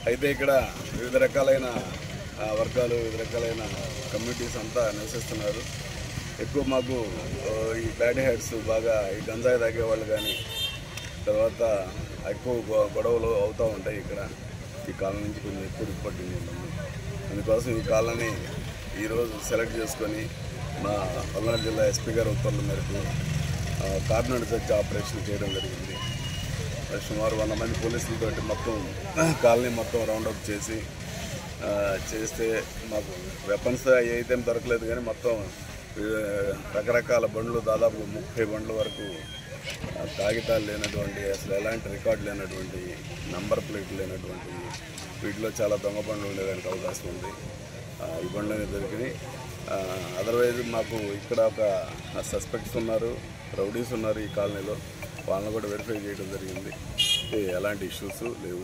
అయితే ఇక్కడ వివిధ రకాలైన వర్గాలు, వివిధ రకాలైన కమ్యూనిటీస్ అంతా నివసిస్తున్నారు. ఎక్కువ మాకు ఈ బ్యాడ్ హ్యాడ్స్ బాగా ఈ గంజాయి తాగేవాళ్ళు కానీ తర్వాత ఎక్కువ గొడవలు అవుతూ ఉంటాయి. ఇక్కడ ఈ కాలనీ నుంచి కొంచెం ఎక్కువ రిపోర్ట్ ఉంటుంది. అందుకోసం ఈ కాలనీ ఈరోజు సెలెక్ట్ చేసుకొని మా పల్నాడు జిల్లా ఎస్పీ గారి ఉత్తర్వుల మేరకు కార్నర్ సెర్చ్ ఆపరేషన్ చేయడం జరిగింది. సుమారు 100 మంది పోలీసులతో మొత్తం కాలనీ మొత్తం రౌండప్ చేస్తే మాకు వెపన్స్ అయితే దొరకలేదు కానీ మొత్తం రకరకాల బండ్లు, దాదాపు 30 బండ్ల వరకు కాగితాలు లేనటువంటి, అసలు ఎలాంటి రికార్డు లేనటువంటి, నంబర్ ప్లేట్ లేనటువంటి, వీటిలో చాలా దొంగ బండ్లు ఉండేదానికి అవకాశం ఉంది. ఈ బండ్లు దొరికినాయి. అదర్వైజ్ మాకు ఇక్కడ ఒక సస్పెక్ట్స్ ఉన్నారు, రౌడీస్ ఉన్నారు ఈ కాలనీలో. వాళ్ళని కూడా వెరిఫై చేయడం జరిగింది. ఎలాంటి ఇష్యూస్ లేవు.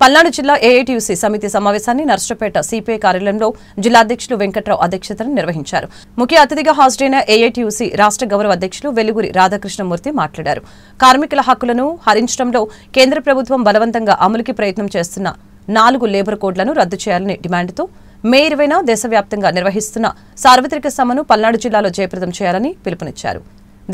పల్నాడు జిల్లా ఏఐటీయూసీ సమితి సమావేశాన్ని నర్సరావుపేట సిపిఐ కార్యాలయంలో జిల్లా అధ్యక్షులు వెంకట్రావు అధ్యక్షతన నిర్వహించారు. ముఖ్య అతిథిగా హాజరైన ఏఐటీయూసీ రాష్ట్ర గౌరవ అధ్యక్షులు వెలుగురి రాధాకృష్ణమూర్తి మాట్లాడారు. కార్మికుల హక్కులను హరించడంలో కేంద్ర ప్రభుత్వం బలవంతంగా అమలుకి ప్రయత్నం చేస్తున్న 4 లేబర్ కోడ్లను రద్దు చేయాలని డిమాండ్తో మే 20న దేశవ్యాప్తంగా నిర్వహిస్తున్న సార్వత్రిక సమ్మెను పల్నాడు జిల్లాలో జయప్రదం చేయాలని పిలుపునిచ్చారు.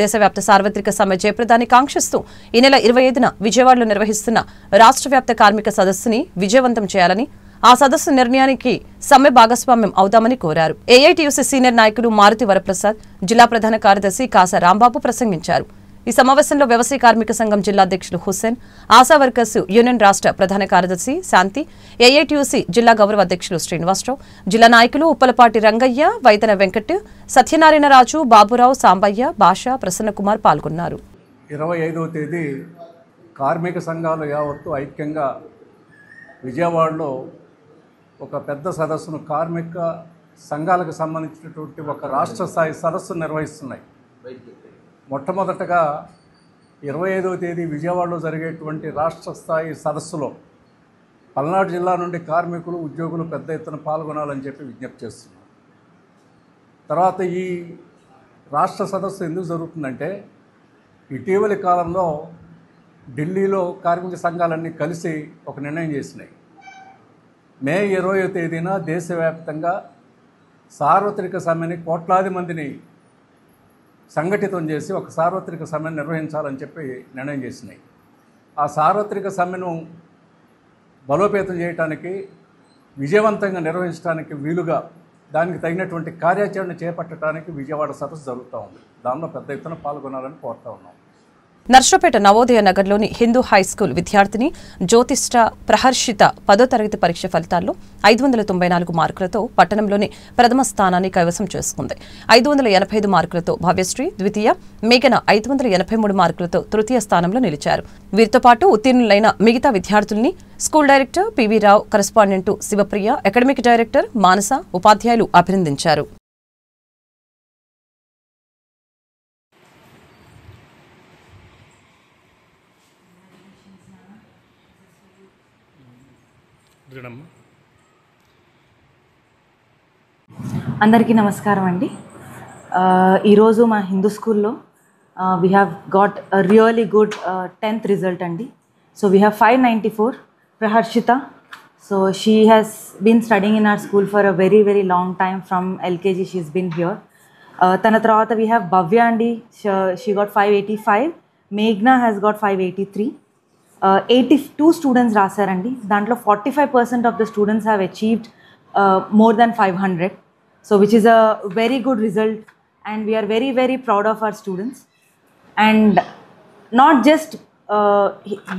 దేశవ్యాప్త సార్వత్రిక సమ్మె జయప్రదాన్ని కాంక్షిస్తూ ఈ నెల 25న విజయవాడలో నిర్వహిస్తున్న రాష్ట్ర వ్యాప్త కార్మిక సదస్సుని విజయవంతం చేయాలని, ఆ సదస్సు నిర్ణయానికి సమ్మె భాగస్వామ్యం అవుతామని కోరారు. ఏఐటీయూసీ సీనియర్ నాయకులు మారుతి వరప్రసాద్, జిల్లా ప్రధాన కార్యదర్శి కాసా రాంబాబు ప్రసంగించారు. ఈ సమావేశంలో వ్యవసాయ కార్మిక సంఘం జిల్లా అధ్యక్షులు హుస్సేన్, ఆశా వర్కర్స్ యూనియన్ రాష్ట్ర ప్రధాన కార్యదర్శి శాంతి, ఏఐటీయూసీ జిల్లా గౌరవ అధ్యక్షులు శ్రీనివాసరావు, జిల్లా నాయకులు ఉప్పలపాటి రంగయ్య, వైతన వెంకట్, సత్యనారాయణరాజు, బాబురావు, సాంబయ్య, భాష, ప్రసన్నకుమార్ పాల్గొన్నారు. 25వ తేదీ కార్మిక సంఘాలు యావత్తు ఐక్యంగా విజయవాడలో ఒక పెద్ద సదస్సును కార్మిక సంఘాలకు సంబంధించినటువంటి ఒక రాష్ట్ర స్థాయి సదస్సు నిర్వహిస్తున్నాయి. మొట్టమొదటగా 25వ తేదీ విజయవాడలో జరిగేటువంటి రాష్ట్ర స్థాయి సదస్సులో పల్నాడు జిల్లా నుండి కార్మికులు, ఉద్యోగులు పెద్ద ఎత్తున పాల్గొనాలని చెప్పి విజ్ఞప్తి చేస్తున్నారు. తర్వాత ఈ రాష్ట్ర సదస్సు ఎందుకు జరుగుతుందంటే, ఇటీవలి కాలంలో ఢిల్లీలో కార్మిక సంఘాలన్నీ కలిసి ఒక నిర్ణయం చేసినాయి. మే 20వ తేదీన దేశవ్యాప్తంగా సార్వత్రిక సమ్మెని కోట్లాది మందిని సంఘటితం చేసి ఒక సార్వత్రిక సమ్మెను నిర్వహించాలని చెప్పి నిర్ణయం చేసినాయి. ఆ సార్వత్రిక సమ్మెను బలోపేతం చేయడానికి, విజయవంతంగా నిర్వహించడానికి వీలుగా దానికి తగినటువంటి కార్యాచరణ చేపట్టడానికి విజయవాడ సదస్సు జరుగుతూ ఉంది. దానిలో పెద్ద ఎత్తున పాల్గొనాలని కోరుతా ఉన్నాం. నర్సరావుపేట నవోదయ నగర్లోని హిందూ హైస్కూల్ విద్యార్థిని జ్యోతిష్ట ప్రహర్షిత 10వ తరగతి పరీక్ష ఫలితాల్లో 594 మార్కులతో పట్టణంలోని ప్రథమ స్థానాన్ని కైవసం చేసుకుంది. 585 మార్కులతో భవ్యశ్రీ ద్వితీయ, మేఘన 583 మార్కులతో తృతీయ స్థానంలో నిలిచారు. వీరితో పాటు ఉత్తీర్ణులైన మిగతా విద్యార్థుల్ని school director PV Rao, correspondent Shivapriya, academic director Manasa, ఉపాధ్యాయులు అభినందించారు. అందరికీ నమస్కారం అండి. ఈరోజు మా హిందూ స్కూల్లో we have got a really good 10th result అండి. So we have 594 Praharshita. So she has been studying in our school for a very very long time. From LKG she has been here. తన తర్వాత we have Bhavya అండి. She got 585. మేఘ్నా has got 583. 82 students రాశారండి. దాంట్లో 45% of the students have achieved more than 500. So which is a very good result and we are very very proud of our students. And not just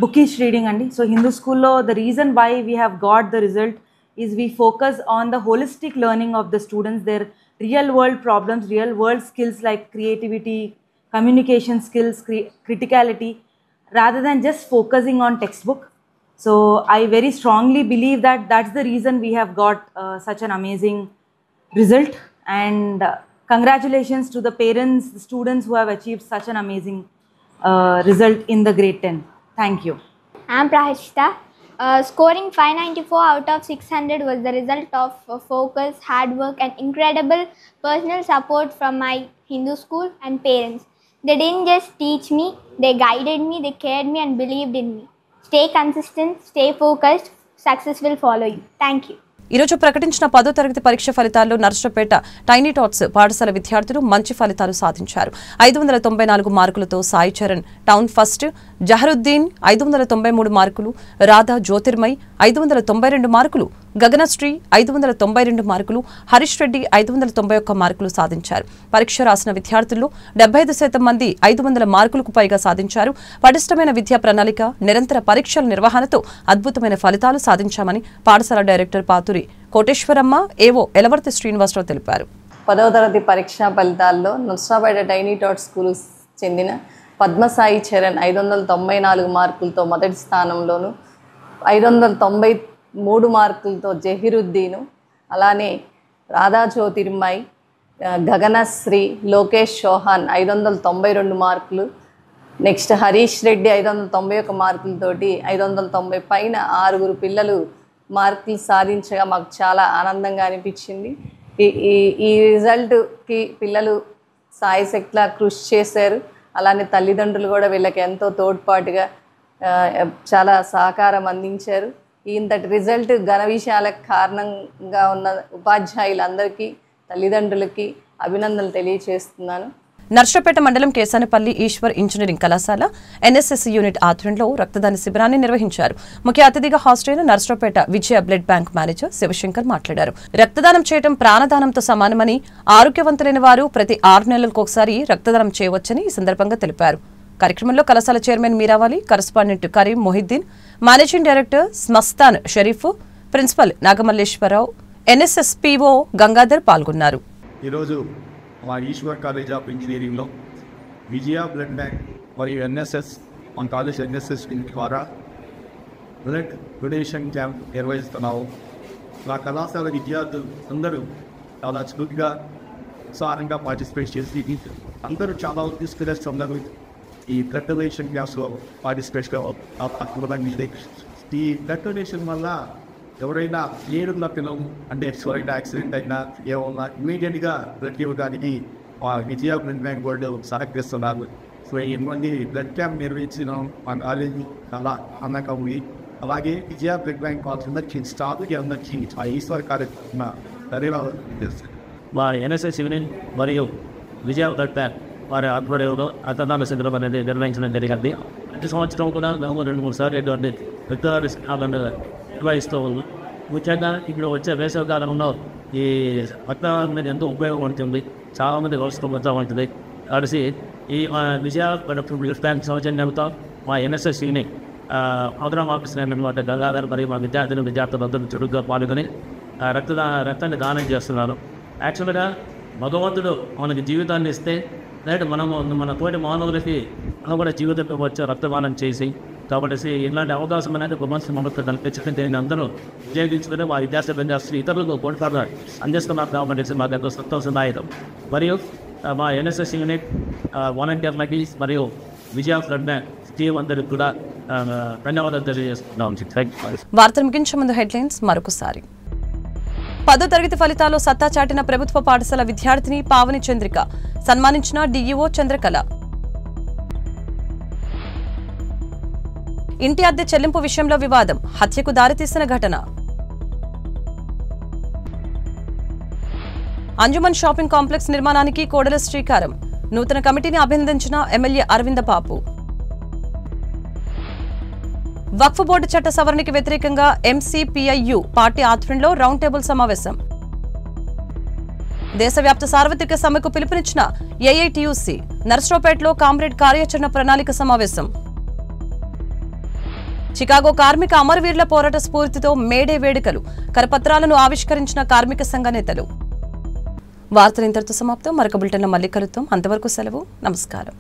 bookish reading andi. So Hindu school lo the reason why we have got the result is we focus on the holistic learning of the students, their real world problems, real world skills like creativity, communication skills, criticality, rather than just focusing on textbook. So I very strongly believe that that's the reason we have got such an amazing result. And congratulations to the parents, the students who have achieved such an amazing result in the grade 10. Thank you. I am Prahashita. Scoring 594 out of 600 was the result of focus, hard work and incredible personal support from my Hindu school and parents. They didn't just teach me, they guided me, they cared me and believed in me. Stay consistent, stay focused, success will follow you. Thank you. ఈరోజు ప్రకటించిన 10వ తరగతి పరీక్ష ఫలితాల్లో Narasaraopet tiny touts పాఠశాల విద్యార్థులు మంచి ఫలితాలు సాధించారు. 594 మార్కులతో సాయి చరణ్ టౌన్ ఫస్ట్, జహరుద్దీన్ 593 మార్కులు, రాధా జ్యోతిర్మయ్ 592 మార్కులు, గగనశ్రీ 592 మార్కులు, హరీష్ రెడ్డి 591 మార్కులు సాధించారు. పరీక్ష రాసిన విద్యార్థుల్లో 75% మంది 500 మార్కులకు పైగా సాధించారు. పటిష్టమైన విద్యా ప్రణాళిక, నిరంతర పరీక్షల నిర్వహణతో అద్భుతమైన ఫలితాలు సాధించామని పాఠశాల డైరెక్టర్ పాతురి కోటేశ్వరమ్మ, ఏవో ఎలవర్తి శ్రీనివాసరావు తెలిపారు. 10వ తరగతి పరీక్షా ఫలితాల్లో నర్సరావుపేట టైనీ టాట్ స్కూల్ చెందిన పద్మసాయి చరణ్ 594 మార్కులతో మొదటి స్థానంలోను, 593 మార్కులతో జహీరుద్దీను, అలానే రాధా జ్యోతిర్మయ్, గగనశ్రీ, లోకేష్ చౌహాన్ 592 మార్కులు, నెక్స్ట్ హరీష్ రెడ్డి 591 మార్కులతోటి 590 పైన 6 పిల్లలు మార్కులు సాధించగా మాకు చాలా ఆనందంగా అనిపించింది. ఈ రిజల్ట్కి పిల్లలు సాయశక్తిలా కృషి చేశారు. అలానే తల్లిదండ్రులు కూడా వీళ్ళకి ఎంతో తోడ్పాటుగా చాలా సహకారం అందించారు. ఇంతటి రిజల్ట్ ఘన విషయాలకు కారణంగా ఉన్న ఉపాధ్యాయులందరికీ తల్లిదండ్రులకి అభినందనలు తెలియజేస్తున్నాను. నర్సరావుపేట మండలం కేసానపల్లి ఈశ్వర్ ఇంజనీరింగ్ కళాశాల ఎన్ఎస్ఎస్ యూనిట్ ఆధ్వర్యంలో రక్తదాన శిబిరాన్ని నిర్వహించారు. ముఖ్య అతిథిగా హాజరైన నర్సరావుపేట విజయ బ్లడ్ బ్యాంక్ మేనేజర్ శివశంకర్ మాట్లాడారు. రక్తదానం చేయడం ప్రాణదానంతో సమానమని, ఆరోగ్యవంతులైన వారు ప్రతి 6 నెలలకు ఒకసారి రక్తదానం చేయవచ్చని ఈ సందర్భంగా తెలిపారు. కార్యక్రమంలో కళాశాల chairman Meeravali, correspondent Karim Mohiddin, managing director Mastan Sharif, principal Nagamalleswararao, NSS PO Gangadhar పాల్గొన్నారు. ఈరోజు మా ఈశ్వర్ కాలేజ్ ఆఫ్ ఇంజనీరింగ్లో విజయ బ్లడ్ బ్యాంక్ మరియు ఎన్ఎస్ఎస్ మన కాలేజ్ ఎన్ఎస్ఎస్ ద్వారా బ్లడ్ డొనేషన్ క్యాంప్ నిర్వహిస్తున్నాము. మా కళాశాల విద్యార్థులు అందరూ చాలా చురుకుగా ఉత్సాహంగా పార్టిసిపేట్ చేసి అందరూ చాలా తీసుకునేస్తున్నారు. ఈ బ్లడ్ డొనేషన్ క్యాంప్స్లో పార్టిసిపేట్ కావాలి. ఈ బ్లడ్ డొనేషన్ వల్ల ఎవరైనా ఏడున్న పిల్లలు అంటే ఎవరైనా యాక్సిడెంట్ అయినా ఏమన్నా ఇమీడియట్గా బ్లడ్ ఇవ్వడానికి విజయ బ్లడ్ బ్యాంక్ వాళ్ళు సహకరిస్తున్నారు. సో ఇటువంటి బ్లడ్ క్యాంప్ నిర్వహించిన మా కాలేజీ చాలా ఆనందంగా ఉంది. అలాగే విజయ బ్లడ్ బ్యాంక్ అందరికీ స్టాఫ్కి అందరికీ ఆ ఈశ్వర్ కాలేజ్ ధన్యవాదాలు చేస్తారు. మా ఎన్ఎస్ఎస్ యూనియన్ మరియు విజయ బ్లడ్ బ్యాంక్ వారి ఆధ్వర్యంలో రక్తదాన శిబిరం అనేది నిర్వహించడం జరిగింది. ప్రతి సంవత్సరం కూడా మేము 2-3 సార్లు రక్తదాన శిబిరాలను నిర్వహిస్తూ ఉన్నాం. ముఖ్యంగా ఇప్పుడు వచ్చే వేసవి కాలంలో ఈ రక్తదానం మీద ఎంతో ఉపయోగం ఉంటుంది. చాలామంది వస్తూ ఉంటుంది. కలిసి ఈ విజయ బ్లడ్ బ్యాంక్ సౌజన్యంతో మా ఎన్ఎస్ఎస్ యూనియన్ ప్రోగ్రామ్ ఆఫీసర్ అయినటువంటి గంగాధర్ మరియు మా విద్యార్థులందరూ చురుగ్గా పాల్గొని రక్తాన్ని దానం చేస్తున్నారు. యాక్చువల్గా భగవంతుడు మనకి జీవితాన్ని ఇస్తే లేదా మన తోటి మానవులకి మనం కూడా జీవితంలో వచ్చే రక్తదానం చేసి కాబట్టి ఇలాంటి అవకాశం అనేది గవర్నమెంట్ మనకు కల్పించడం దీన్ని అందరూ ఉపయోగించుకుని మా విద్యార్థులు ఇతరులకు కొడతారు అందిస్తున్నారు. కాబట్టి మాకు ఎంతో సంతోషదాయకం. మరియు మా ఎన్ఎస్ఎస్ యూనిట్ వాలంటీర్లకి మరియు విజయ బ్లడ్ బ్యాంక్ టీం అందరికి కూడా ధన్యవాదాలు తెలియజేస్తున్నాం. వార్తలు ముగించే ముందు హెడ్లైన్స్ మరొకసారి. 10వ తరగతి ఫలితాల్లో సత్తా చాటిన ప్రభుత్వ పాఠశాల విద్యార్థిని పావని చంద్రిక సన్మానించిన డీఈఓ చంద్రకళ. ఇంటి అద్దె చెల్లింపు విషయంలో వివాదం, హత్యకు దారితీసిన ఘటన. అంజుమన్ షాపింగ్ కాంప్లెక్స్ నిర్మాణానికి కోడెల శ్రీకారం, నూతన కమిటీని అభినందించిన ఎమ్మెల్యే అరవింద బాబు. వక్ఫ్ బోర్డు చట్ట సవరణకి వ్యతిరేకంగా ఎంసీపీఐయు పార్టీ ఆధ్వర్యంలో రౌండ్ టేబుల్ సమావేశం. దేశవ్యాప్త సార్వత్రిక సమ్మెకు పిలుపునిచ్చిన ఏఐటీయూసీ, నర్సరావుపేటలో కామ్రేడ్ కార్యాచరణ ప్రణాళిక సమావేశం. చికాగో కార్మిక అమరవీరుల పోరాట స్ఫూర్తితో మేడే వేడుకలు, కరపత్రాలను ఆవిష్కరించిన కార్మిక సంఘ నేతలు. వార్తలు ఇంతటితో సమాప్తం. మరొక బులెటిన్లో మళ్ళీ కలుద్దాం. అంతవరకు సెలవు. నమస్కారం.